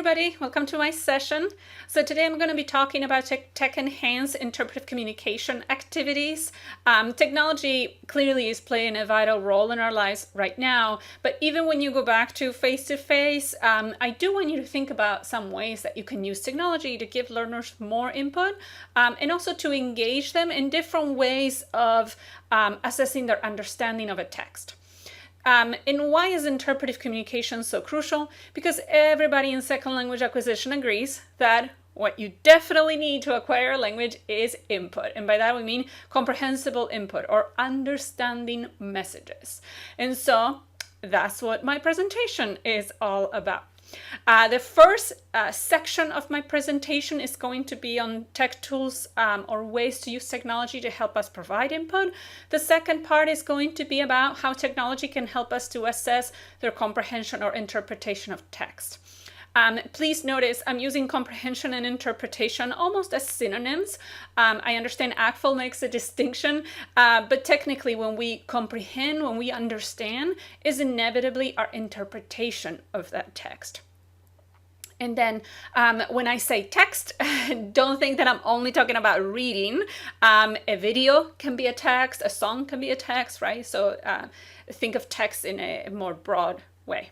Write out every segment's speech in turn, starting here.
everybody. Welcome to my session. So today I'm going to be talking about tech-enhanced interpretive communication activities. Technology clearly is playing a vital role in our lives right now, but even when you go back to face-to-face, I do want you to think about some ways that you can use technology to give learners more input and also to engage them in different ways of assessing their understanding of a text. And why is interpretive communication so crucial? Because everybody in second language acquisition agrees that what you definitely need to acquire a language is input. And by that we mean comprehensible input or understanding messages. And so that's what my presentation is all about. The first section of my presentation is going to be on tech tools or ways to use technology to help us provide input. The second part is going to be about how technology can help us to assess their comprehension or interpretation of text. Please notice I'm using comprehension and interpretation almost as synonyms. I understand ACTFL makes a distinction, but technically when we comprehend, when we understand, is inevitably our interpretation of that text. And then when I say text, don't think that I'm only talking about reading. A video can be a text, a song can be a text, right? So think of text in a more broad way.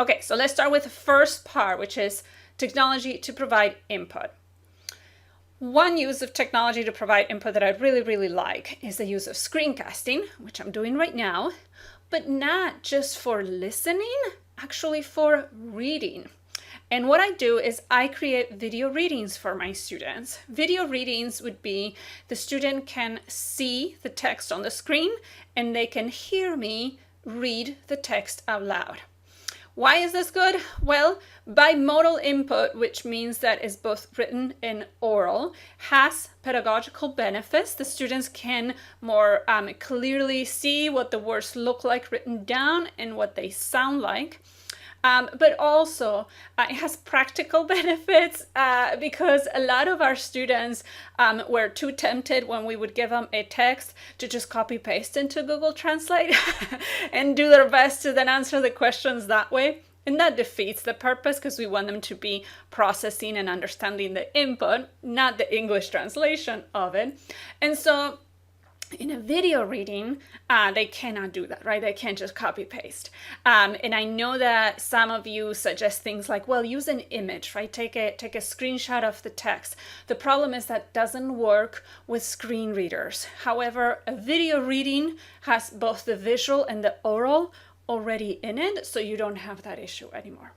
Okay, so let's start with the first part, which is technology to provide input. One use of technology to provide input that I really like is the use of screencasting, which I'm doing right now, but not just for listening, actually for reading. And what I do is I create video readings for my students. Video readings would be the student can see the text on the screen and they can hear me read the text out loud. Why is this good? Well, bimodal input, which means that it's both written and oral, has pedagogical benefits. The students can more clearly see what the words look like written down and what they sound like. But also it has practical benefits because a lot of our students were too tempted when we would give them a text to just copy paste into Google Translate and do their best to then answer the questions that way. And that defeats the purpose because we want them to be processing and understanding the input, not the English translation of it. And so in a video reading, they cannot do that, right? They can't just copy paste. And I know that some of you suggest things like, well, use an image, right? Take a screenshot of the text. The problem is that doesn't work with screen readers. However, a video reading has both the visual and the oral already in it, so you don't have that issue anymore.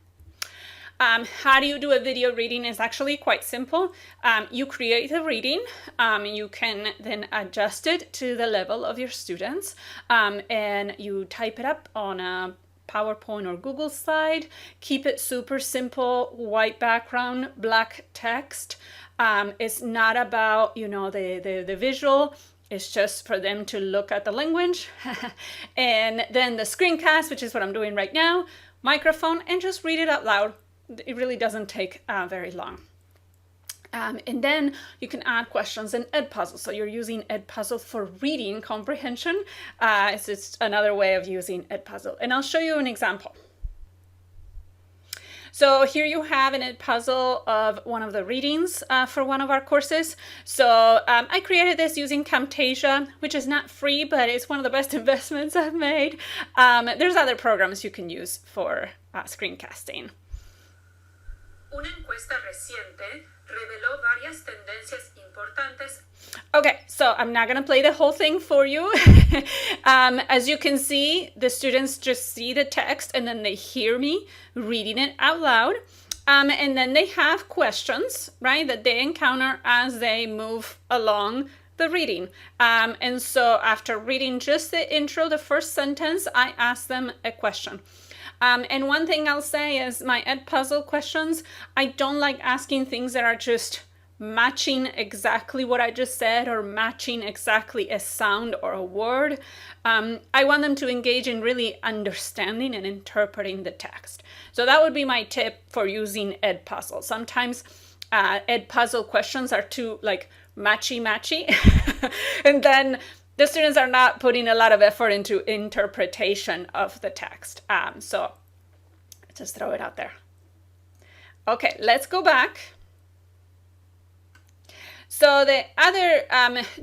How do you do a video reading is actually quite simple. You create a reading, you can then adjust it to the level of your students, and you type it up on a PowerPoint or Google slide. Keep it super simple, white background, black text. It's not about, the visual. It's just for them to look at the language. And then the screencast, which is what I'm doing right now, microphone, and just read it out loud. It really doesn't take very long. And then you can add questions and Edpuzzle. So you're using Edpuzzle for reading comprehension. It's just another way of using Edpuzzle. And I'll show you an example. So here you have an Edpuzzle of one of the readings for one of our courses. So I created this using Camtasia, which is not free, but it's one of the best investments I've made. There's other programs you can use for screencasting. Una encuesta reciente reveló varias tendencias importantes. Okay, so I'm not going to play the whole thing for you. As you can see, the students just see the text and then they hear me reading it out loud. And then they have questions, right, that they encounter as they move along the reading. And so after reading just the intro, the first sentence, I ask them a question. And one thing I'll say is my Edpuzzle questions, I don't like asking things that are just matching exactly what I just said or matching exactly a sound or a word. I want them to engage in really understanding and interpreting the text. So that would be my tip for using Edpuzzle. Sometimes Edpuzzle questions are too matchy, and then the students are not putting a lot of effort into interpretation of the text. So just throw it out there. Okay, let's go back. So the other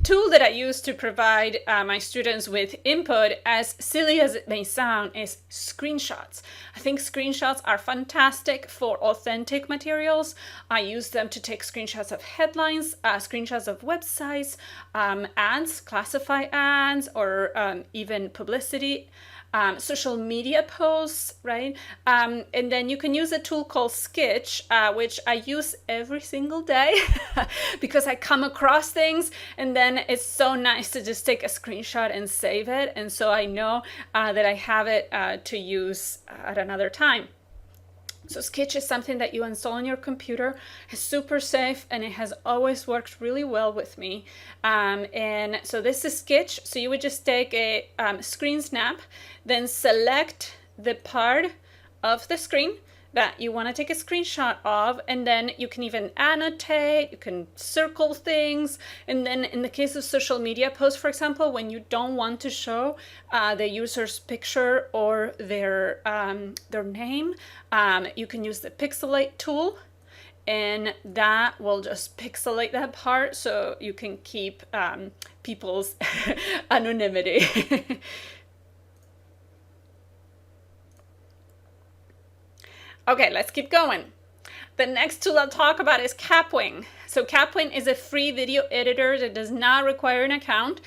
tool that I use to provide my students with input, as silly as it may sound, is screenshots. I think screenshots are fantastic for authentic materials. I use them to take screenshots of headlines, screenshots of websites, ads, classify ads, or even publicity. Social media posts, right? And then you can use a tool called Sketch, which I use every single day because I come across things, and then it's so nice to just take a screenshot and save it. And so I know that I have it to use at another time. So Sketch is something that you install on your computer. It's super safe, and it has always worked really well with me. And so this is Sketch. So you would just take a screen snap, then select the part of the screen that you want to take a screenshot of, and then you can even annotate, you can circle things, and then in the case of social media posts, for example, when you don't want to show the user's picture or their name, you can use the pixelate tool, and that will just pixelate that part so you can keep people's anonymity. Okay, let's keep going. The next tool I'll talk about is Capwing. So Capwing is a free video editor that does not require an account.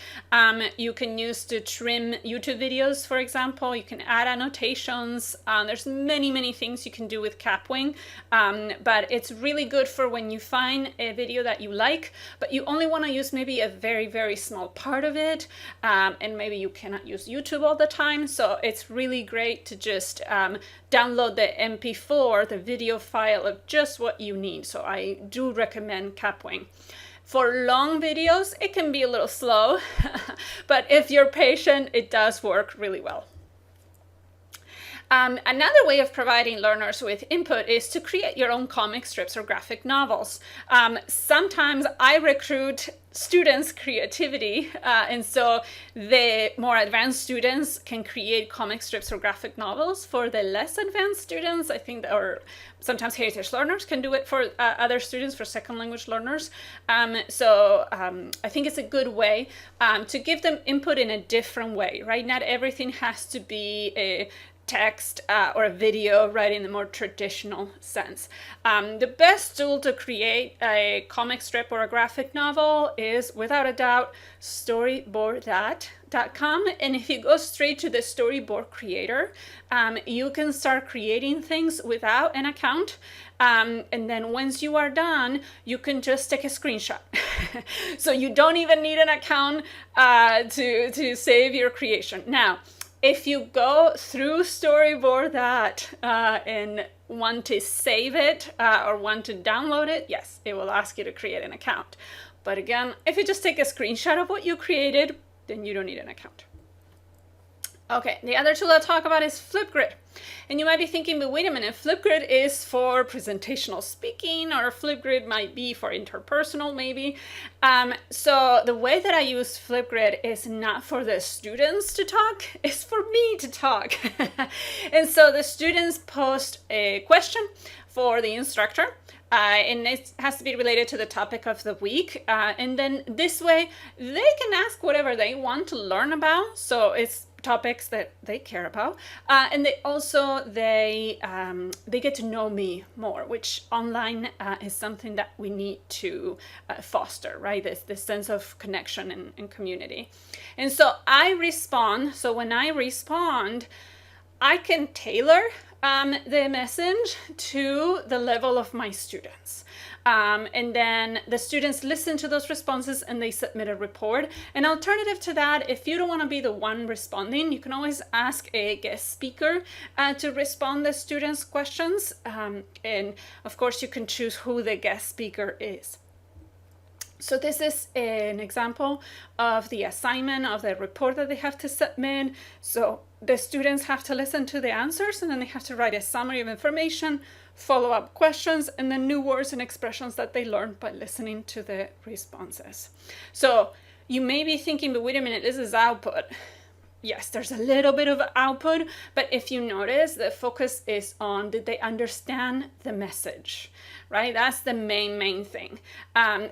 You can use to trim YouTube videos, for example. You can add annotations. There's many things you can do with Capwing, but it's really good for when you find a video that you like, but you only want to use maybe a very small part of it, and maybe you cannot use YouTube all the time. So it's really great to just download the MP4, the video file of just what you need. So I do recommend Capwing. For long videos, it can be a little slow, but if you're patient, it does work really well. Another way of providing learners with input is to create your own comic strips or graphic novels. Sometimes I recruit students' creativity, and so the more advanced students can create comic strips or graphic novels. For the less advanced students, I think, or sometimes heritage learners can do it for other students, for second language learners. So I think it's a good way to give them input in a different way, right? Not everything has to be a text or a video, right, in the more traditional sense. The best tool to create a comic strip or a graphic novel is, without a doubt, storyboard.com. And if you go straight to the storyboard creator, you can start creating things without an account. And then once you are done, you can just take a screenshot. So you don't even need an account to save your creation. Now, if you go through Storyboard and want to save it or want to download it, yes, it will ask you to create an account. But again, if you just take a screenshot of what you created, then you don't need an account. Okay, the other tool I'll talk about is Flipgrid. And you might be thinking, but wait a minute, Flipgrid is for presentational speaking, or Flipgrid might be for interpersonal maybe. So the way that I use Flipgrid is not for the students to talk, it's for me to talk. And so the students post a question for the instructor. And it has to be related to the topic of the week. And then this way, they can ask whatever they want to learn about. So it's topics that they care about, and they also they get to know me more, which online is something that we need to foster, right? This sense of connection and community. And so I respond. So when I respond, I can tailor the message to the level of my students. And then the students listen to those responses and they submit a report. An alternative to that, if you don't want to be the one responding, you can always ask a guest speaker to respond to students' questions. And of course, you can choose who the guest speaker is. So this is an example of the assignment of the report that they have to submit. So the students have to listen to the answers, and then they have to write a summary of information, follow-up questions, and then new words and expressions that they learned by listening to the responses. So you may be thinking, but wait a minute, this is output. yes, there's a little bit of output, but if you notice, the focus is on, did they understand the message, right? That's the main thing.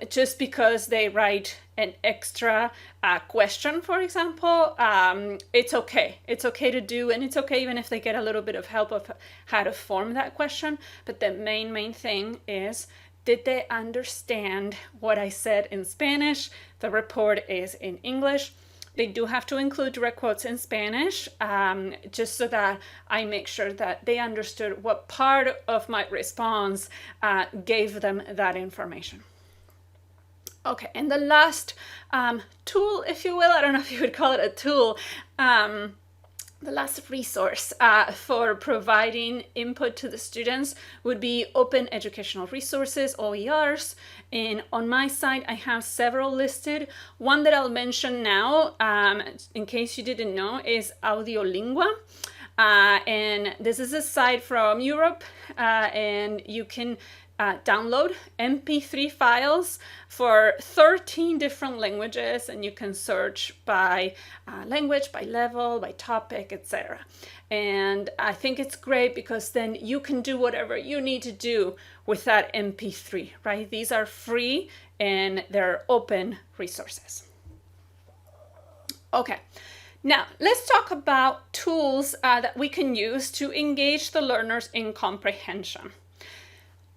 Just because they write an extra question, for example, it's okay. It's okay to do, and it's okay even if they get a little bit of help of how to form that question. But the main thing is, did they understand what I said in Spanish? The report is in English. They do have to include direct quotes in Spanish, just so that I make sure that they understood what part of my response gave them that information. Okay, and the last tool, if you will, I don't know if you would call it a tool, the last resource for providing input to the students would be open educational resources, OERs. And on my site, I have several listed. One that I'll mention now, in case you didn't know, is Audiolingua. And this is a site from Europe, and you can download MP3 files for 13 different languages, and you can search by language, by level, by topic, etc. And I think it's great because then you can do whatever you need to do with that MP3, right? These are free and they're open resources. Okay. Now, let's talk about tools that we can use to engage the learners in comprehension.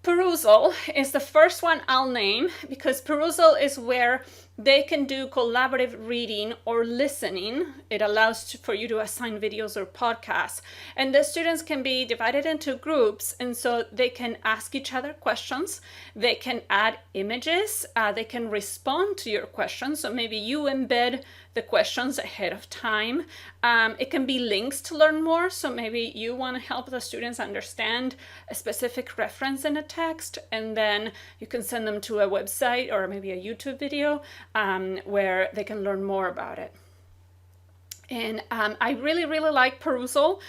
Perusal is the first one I'll name because perusal is where they can do collaborative reading or listening. It allows for you to assign videos or podcasts. And the students can be divided into groups, and so they can ask each other questions. They can add images. They can respond to your questions. So maybe you embed the questions ahead of time. It can be links to learn more. So maybe you want to help the students understand a specific reference in a text, and then you can send them to a website or maybe a YouTube video where they can learn more about it. And I really like perusal.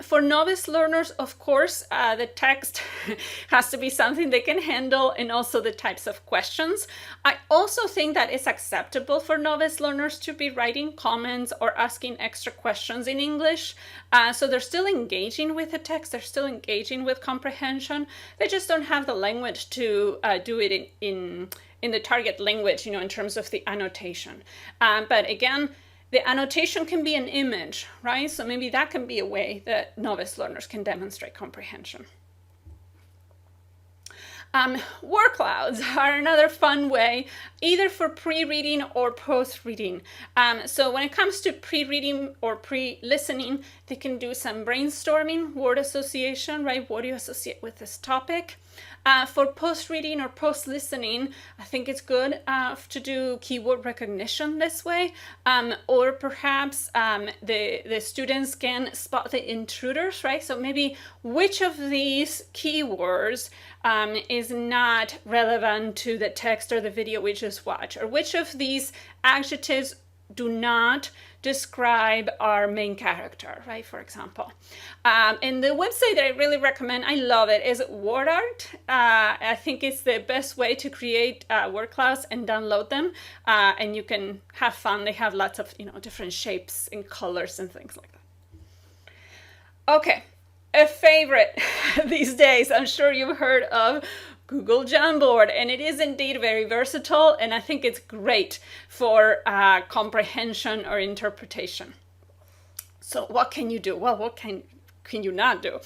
For novice learners, of course, the text has to be something they can handle, and also the types of questions. I also think that it's acceptable for novice learners to be writing comments or asking extra questions in English. So they're still engaging with the text, they're still engaging with comprehension. They just don't have the language to do it in the target language, in terms of the annotation. But again, the annotation can be an image, right? So maybe that can be a way that novice learners can demonstrate comprehension. Word clouds are another fun way, either for pre-reading or post-reading. So when it comes to pre-reading or pre-listening, they can do some brainstorming, word association, right? What do you associate with this topic? For post-reading or post-listening, I think it's good to do keyword recognition this way, or perhaps the students can spot the intruders, right? So maybe which of these keywords is not relevant to the text or the video we just watched, or which of these adjectives do not describe our main character, right, for example. And the website that I really recommend, I love it, is Word Art. I think it's the best way to create word clouds and download them, and you can have fun. They have lots of different shapes and colors and things like that. Okay, a favorite these days, I'm sure you've heard of Google Jamboard, and it is indeed very versatile, and I think it's great for comprehension or interpretation. So what can you do? Well, what can you not do?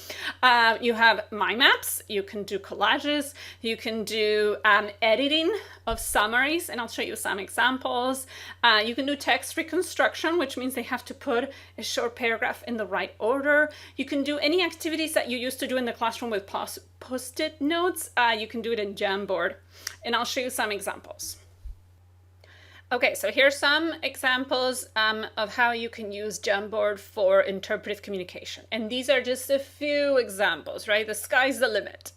You have mind maps, you can do collages, you can do editing of summaries, and I'll show you some examples. You can do text reconstruction, which means they have to put a short paragraph in the right order. You can do any activities that you used to do in the classroom with post-it notes. You can do it in Jamboard, and I'll show you some examples. Okay, so here's some examples of how you can use Jamboard for interpretive communication. And these are just a few examples, right? The sky's the limit.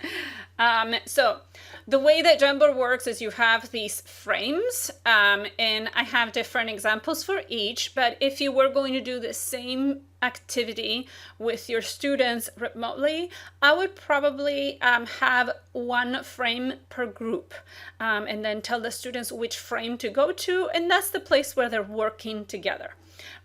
So the way that Jamboard works is you have these frames, and I have different examples for each, but if you were going to do the same activity with your students remotely, I would probably have one frame per group, and then tell the students which frame to go to, and that's the place where they're working together.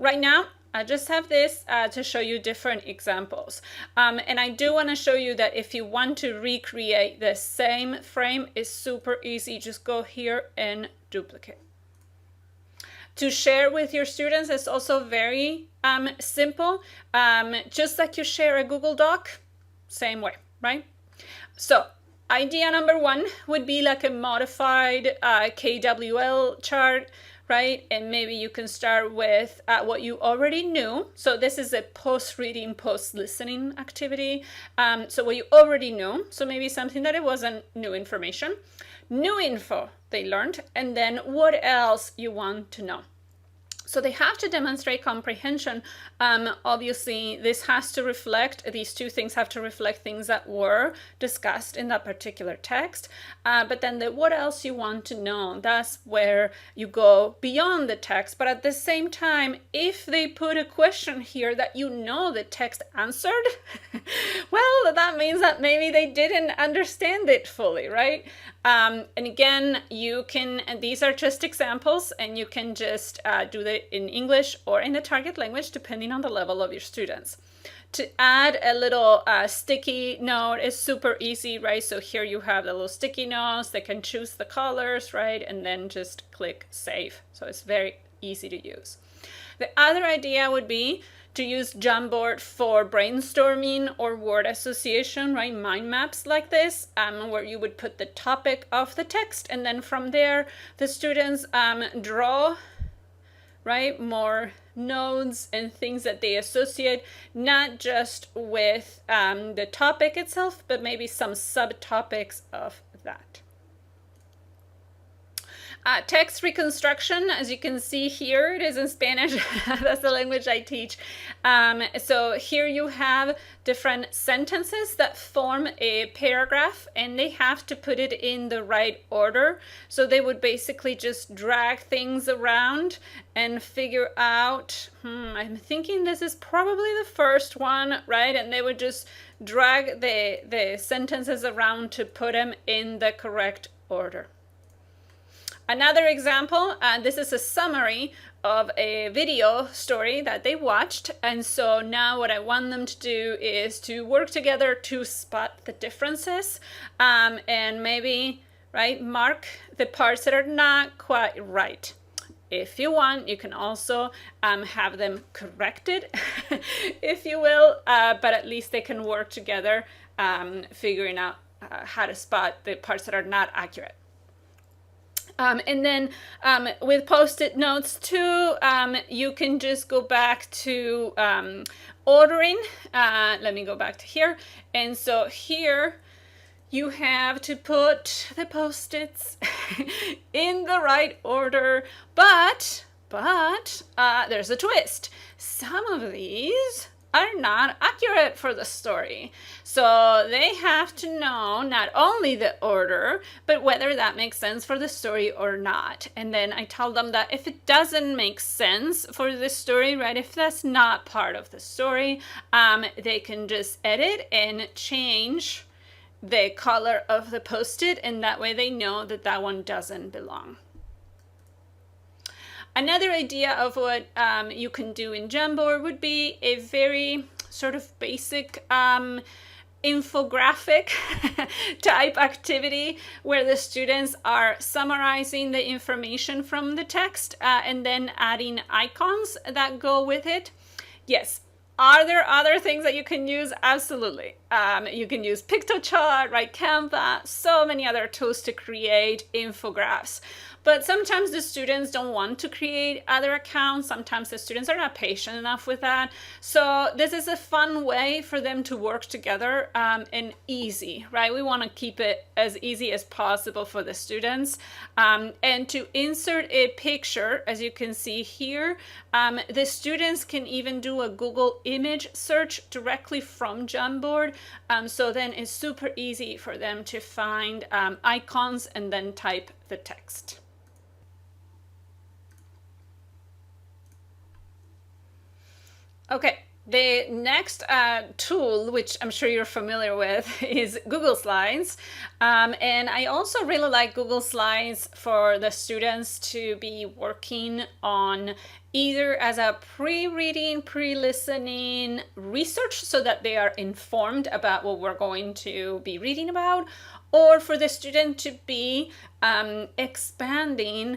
Right now, I just have this to show you different examples. And I do want to show you that if you want to recreate the same frame, it's super easy. Just go here and duplicate. To share with your students is also very simple. Just like you share a Google Doc, same way, right? So idea number one would be like a modified KWL chart, right? And maybe you can start with what you already knew. So this is a post-reading, post-listening activity. So what you already knew. So maybe something that it wasn't new information. New info they learned. And then what else you want to know. So they have to demonstrate comprehension. Obviously, this has to reflect, these two things have to reflect things that were discussed in that particular text. But then what else you want to know, that's where you go beyond the text. But at the same time, if they put a question here that you know the text answered, well, that means that maybe they didn't understand it fully, right? And again, you can, and these are just examples, and you can just do that in English or in the target language, depending on the level of your students. To add a little sticky note is super easy, right? So here you have the little sticky notes. They can choose the colors, right? And then just click save. So it's very easy to use. The other idea would be to use Jamboard for brainstorming or word association, right? Mind maps like this, where you would put the topic of the text, and then from there, the students draw, right, more nodes and things that they associate, not just with the topic itself, but maybe some subtopics of that. Text reconstruction, as you can see here, it is in Spanish. That's the language I teach. So here you have different sentences that form a paragraph, and they have to put it in the right order. So they would basically just drag things around and figure out, I'm thinking this is probably the first one, right? And they would just drag the sentences around to put them in the correct order. Another example, this is a summary of a video story that they watched. And so now what I want them to do is to work together to spot the differences and maybe, right, mark the parts that are not quite right. If you want, you can also have them corrected, if you will, but at least they can work together figuring out how to spot the parts that are not accurate. And then with post-it notes too, you can just go back to ordering. Let me go back to here. And so here you have to put the post-its in the right order, but there's a twist. Some of these are not accurate for the story. So they have to know not only the order, but whether that makes sense for the story or not. And then I tell them that if it doesn't make sense for the story, right, if that's not part of the story, they can just edit and change the color of the post-it, and that way they know that that one doesn't belong. Another idea of what you can do in Jamboard would be a very sort of basic infographic type activity where the students are summarizing the information from the text and then adding icons that go with it. Yes. Are there other things that you can use? Absolutely. You can use PictoChart, right? Canva, so many other tools to create infographics. But sometimes the students don't want to create other accounts. Sometimes the students are not patient enough with that. So this is a fun way for them to work together and easy, right? We want to keep it as easy as possible for the students. And to insert a picture, as you can see here, the students can even do a Google image search directly from Jamboard. So then it's super easy for them to find icons and then type the text. Okay, The next tool, which I'm sure you're familiar with, is Google Slides. And I also really like Google Slides for the students to be working on either as a pre-reading, pre-listening research so that they are informed about what we're going to be reading about, or for the student to be expanding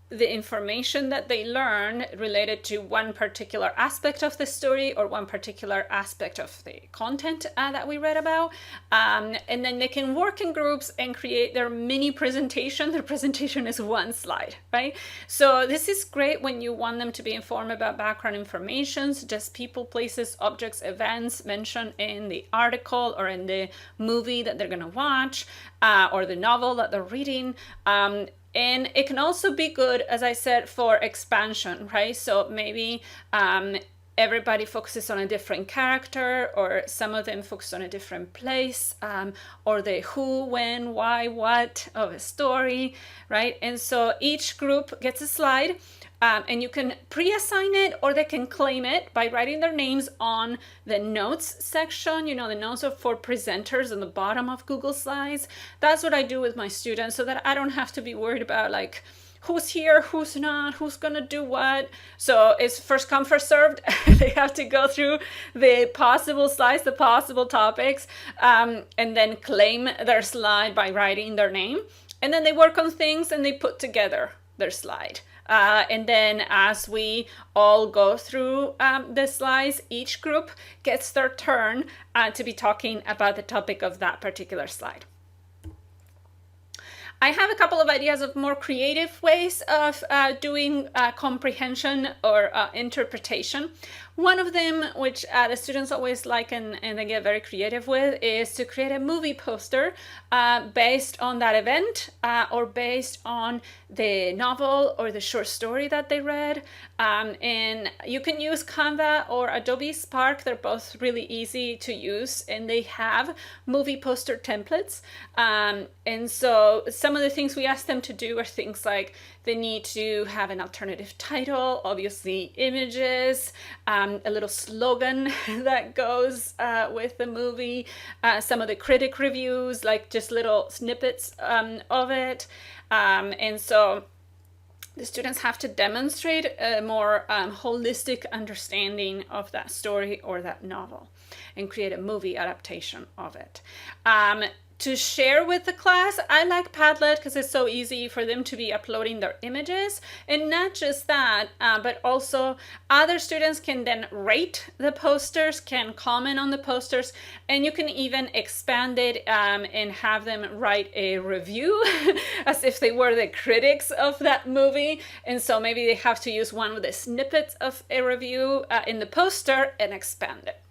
the information that they learn related to one particular aspect of the story or one particular aspect of the content that we read about. And then they can work in groups and create their mini presentation. Their presentation is one slide, right? So this is great when you want them to be informed about background information, such as people, places, objects, events mentioned in the article or in the movie that they're going to watch, or the novel that they're reading. And it can also be good, as I said, for expansion, right? So maybe everybody focuses on a different character, or some of them focus on a different place, or the who, when, why, what of a story, right? And so each group gets a slide, and you can pre-assign it, or they can claim it by writing their names on the notes section. You know, the notes are for presenters on the bottom of Google Slides. That's what I do with my students, so that I don't have to be worried about like who's here, who's not, who's gonna do what. So it's first come, first served. They have to go through the possible slides, the possible topics, and then claim their slide by writing their name. And then they work on things and they put together their slide. And then as we all go through the slides, each group gets their turn to be talking about the topic of that particular slide. I have a couple of ideas of more creative ways of doing comprehension or interpretation. One of them, which the students always like and they get very creative with, is to create a movie poster based on that event or based on the novel or the short story that they read. And you can use Canva or Adobe Spark. They're both really easy to use, and they have movie poster templates. And so some of the things we ask them to do are things like they need to have an alternative title, obviously images, a little slogan that goes with the movie, some of the critic reviews, like just little snippets of it. And so the students have to demonstrate a more holistic understanding of that story or that novel and create a movie adaptation of it. To share with the class, I like Padlet because it's so easy for them to be uploading their images. And not just that, but also other students can then rate the posters, can comment on the posters, and you can even expand it and have them write a review as if they were the critics of that movie. And so maybe they have to use one of the snippets of a review in the poster and expand it.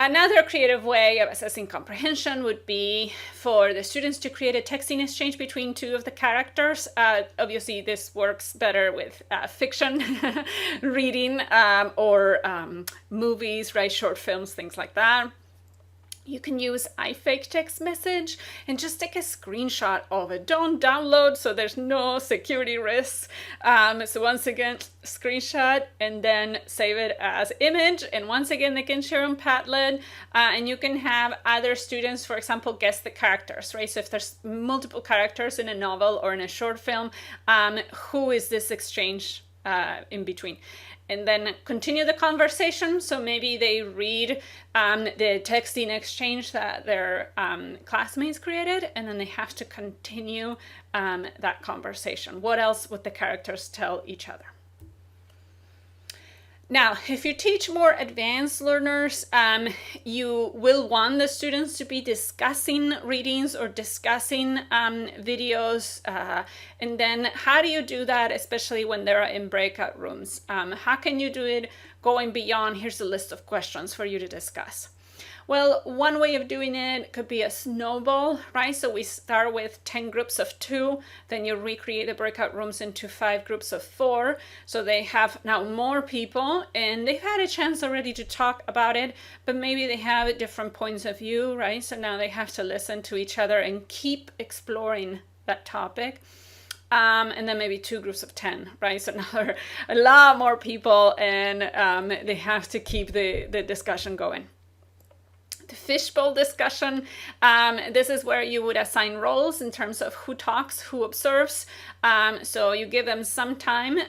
Another creative way of assessing comprehension would be for the students to create a texting exchange between two of the characters. Obviously, this works better with fiction reading or movies, right? Short films, things like that. You can use iFake text message and just take a screenshot of it. Don't download, so there's no security risks. So once again, screenshot and then save it as image. And once again, they can share on Padlet. And you can have other students, for example, guess the characters, right? So if there's multiple characters in a novel or in a short film, who is this exchange in between? And then continue the conversation. So maybe they read the texting exchange that their classmates created, and then they have to continue that conversation. What else would the characters tell each other? Now, if you teach more advanced learners, you will want the students to be discussing readings or discussing videos. And then how do you do that, especially when they're in breakout rooms? How can you do it going beyond, here's a list of questions for you to discuss? Well, one way of doing it could be a snowball, right? So we start with 10 groups of 2, then you recreate the breakout rooms into 5 groups of 4. So they have now more people and they've had a chance already to talk about it, but maybe they have different points of view, right? So now they have to listen to each other and keep exploring that topic. and then maybe 2 groups of 10, right? So now there are a lot more people, and they have to keep the discussion going. The fishbowl discussion, this is where you would assign roles in terms of who talks, who observes. So you give them some time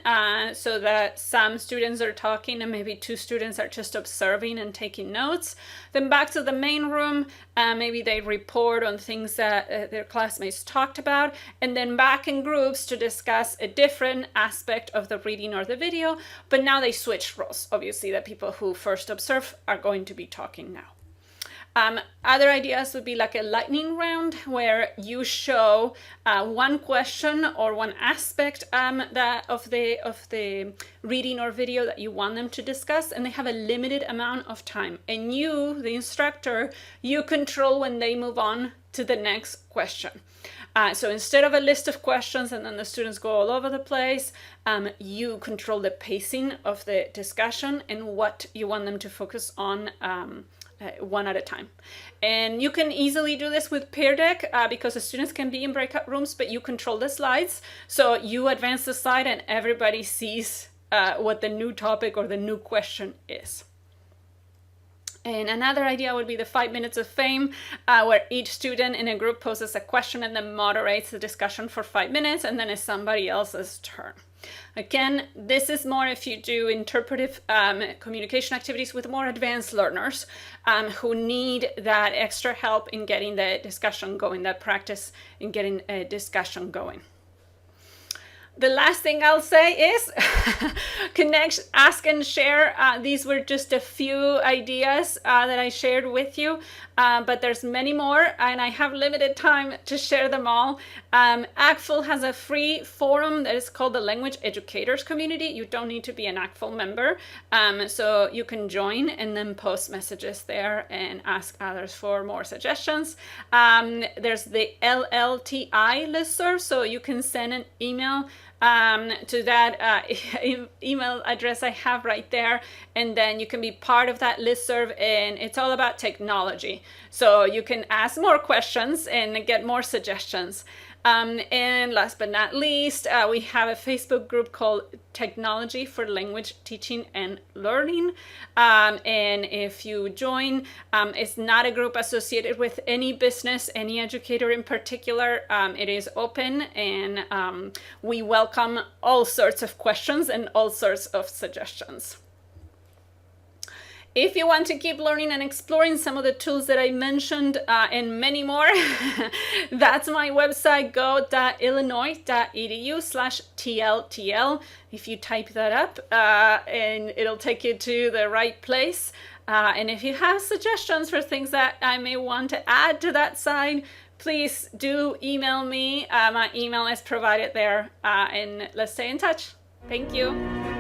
so that some students are talking and maybe 2 students are just observing and taking notes. Then back to the main room, maybe they report on things that their classmates talked about, and then back in groups to discuss a different aspect of the reading or the video, but now they switch roles. Obviously, the people who first observe are going to be talking now. Other ideas would be like a lightning round, where you show one question or one aspect of the reading or video that you want them to discuss, and they have a limited amount of time. And you, the instructor, you control when they move on to the next question. So instead of a list of questions and then the students go all over the place, you control the pacing of the discussion and what you want them to focus on one at a time. And you can easily do this with Peer Deck because the students can be in breakout rooms, but you control the slides. So you advance the slide and everybody sees what the new topic or the new question is. And another idea would be the 5 minutes of fame, where each student in a group poses a question and then moderates the discussion for 5 minutes, and then it's somebody else's turn. Again, this is more if you do interpretive communication activities with more advanced learners who need that extra help in getting the discussion going, that practice in getting a discussion going. The last thing I'll say is connect, ask, and share. These were just a few ideas that I shared with you, but there's many more, and I have limited time to share them all. ACTFL has a free forum that is called the Language Educators Community. You don't need to be an ACTFL member, so you can join and then post messages there and ask others for more suggestions. There's the LLTI listserv, so you can send an email to that email address I have right there, and then you can be part of that listserv, and it's all about technology. So you can ask more questions and get more suggestions. And last but not least, we have a Facebook group called Technology for Language Teaching and Learning. And if you join, it's not a group associated with any business, any educator in particular. It is open, and we welcome all sorts of questions and all sorts of suggestions. If you want to keep learning and exploring some of the tools that I mentioned and many more, that's my website, go.illinois.edu/TLTL. If you type that up, and it'll take you to the right place. And if you have suggestions for things that I may want to add to that site, please do email me. My email is provided there, and let's stay in touch. Thank you.